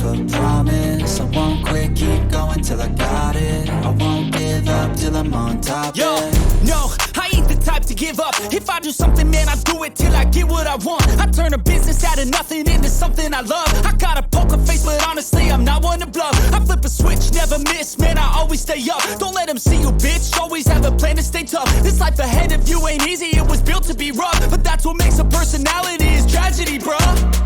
a promise. I won't quit, keep going till I got it. I won't give up till I'm on top. Yo, yeah. no, I ain't the type to give up. If I do something, man, I do it till I get what I want. I turn a business out of nothing into something I love. I got a poker face, but honestly, I'm not one to bluff. I flip a switch, never miss, man, I always stay up. Don't let them see you, bitch, always have a plan to stay tough. This life ahead of you ain't easy, it was built to be rough. But that's what makes a personality, is tragedy, bruh.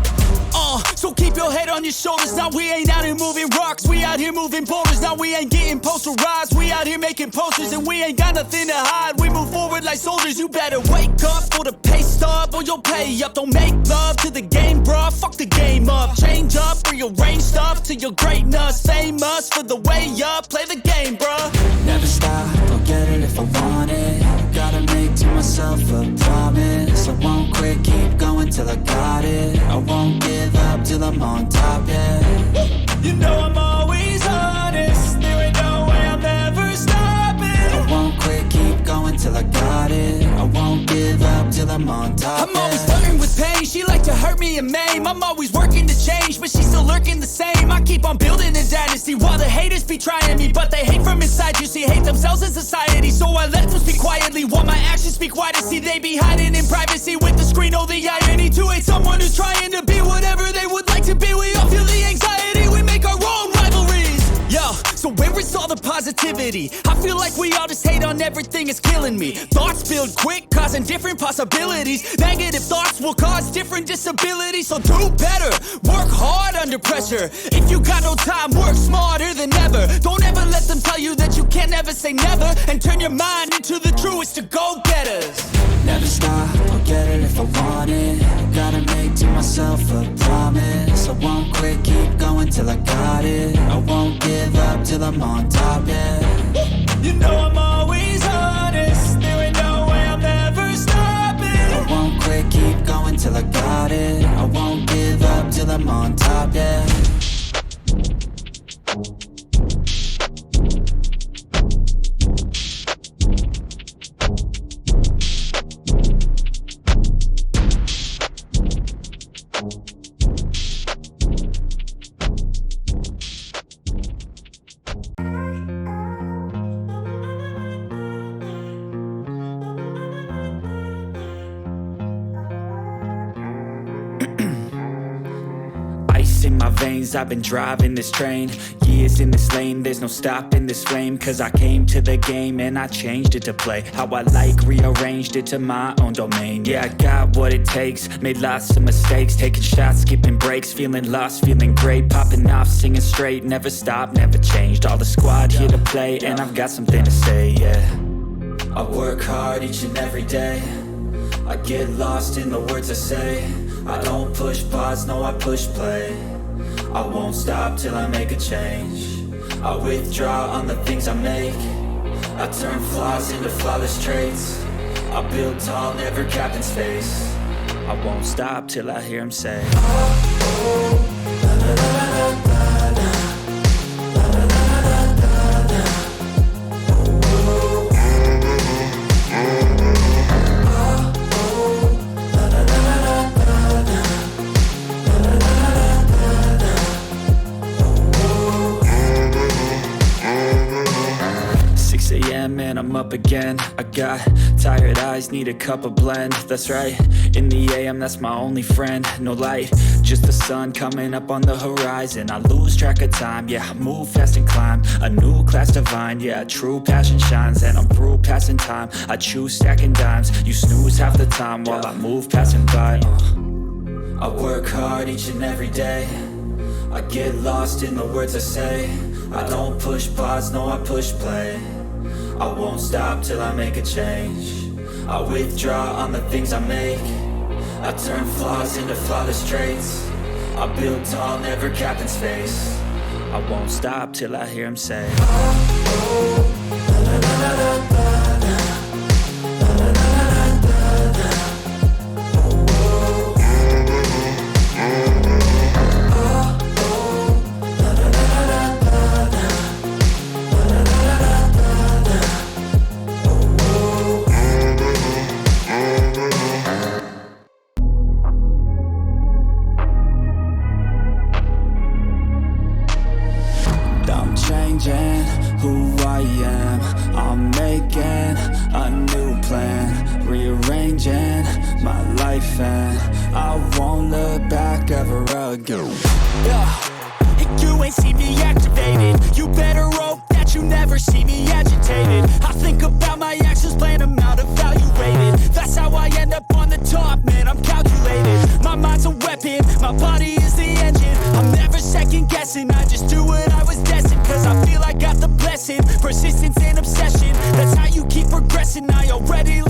So keep your head on your shoulders. Now we ain't out here moving rocks, we out here moving boulders. Now we ain't getting posterized, we out here making posters. And we ain't got nothing to hide, we move forward like soldiers. You better wake up for the pay stub, or you'll pay up. Don't make love to the game, bruh, fuck the game up. Change up, rearrange stuff to your greatness. Famous for the way up, play the game, bruh. Never stop, I'll get it if I want it. Gotta make to myself a promise. I won't quit, keep going till I got it. I won't give up till I'm on top, yeah. You know I'm always honest, there ain't no way I'm ever stopping. I won't quit, keep going till I got it. I won't give up till I'm on top, I'm always flirting with pain, she like to hurt me and maim. I'm always working to change, but she's still lurking the same. I keep on building a dynasty while the haters be trying me. But they hate from inside, you see, hate themselves in society. So I let them speak quietly while my actions speak wider. See, they be hiding in privacy with the screen. Oh, the irony to hate someone who's trying to be whatever they would like to be. We all feel the anxiety, we make our own rivalries. Yo, so where is all the positivity? I feel like we all just hate on everything, it's killing me. Thoughts build quick, causing different possibilities. Negative thoughts will cause different disabilities. So do better, work hard under pressure. If you got no time, work smarter than ever. Don't ever let them tell you that you can't never say never. And turn your mind into the truest of go-getters. Never stop, I'll get it if I want it. Gotta make to myself a promise. I won't quit, keep going till I got it. I won't give up till I'm on top, yeah. You know I'm always honest, there ain't no way I'm ever stopping. I won't quit, keep going till I got it. I won't give up till I'm on top, yeah. In my veins, I've been driving this train. Years in this lane, there's no stopping this flame. Cause I came to the game and I changed it to play how I like, rearranged it to my own domain. Yeah, I got what it takes, made lots of mistakes. Taking shots, skipping breaks, feeling lost, feeling great. Popping off, singing straight, never stopped, never changed. All the squad here to play, and I've got something to say, yeah. I work hard each and every day. I get lost in the words I say. I don't push pause, no, I push play. I won't stop till I make a change. I withdraw on the things I make. I turn flaws into flawless traits. I build tall, never capped in space. I won't stop till I hear him say, and I'm up again. I got tired eyes, need a cup of blend. That's right, in the AM, that's my only friend. No light, just the sun coming up on the horizon. I lose track of time, yeah, I move fast and climb a new class divine, yeah, true passion shines. And I'm through passing time, I choose stacking dimes. You snooze half the time while I move passing by. I work hard each and every day. I get lost in the words I say. I don't push pause, no, I push play. I won't stop till I make a change. I withdraw on the things I make. I turn flaws into flawless traits. I build tall, never capped in space. I won't stop till I hear him say, changing who I am. I'm making a new plan, rearranging my life, and I won't look back ever again. And you ain't see me activated. You better hope that you never see me agitated. I think about my actions, plan them out, evaluated. That's how I end up on the top, man, I'm calculated. My mind's a weapon, my body is the engine. I'm never second guessing, I just do what I was destined. Cause I feel I got the blessing, persistence and obsession. That's how you keep progressing, I already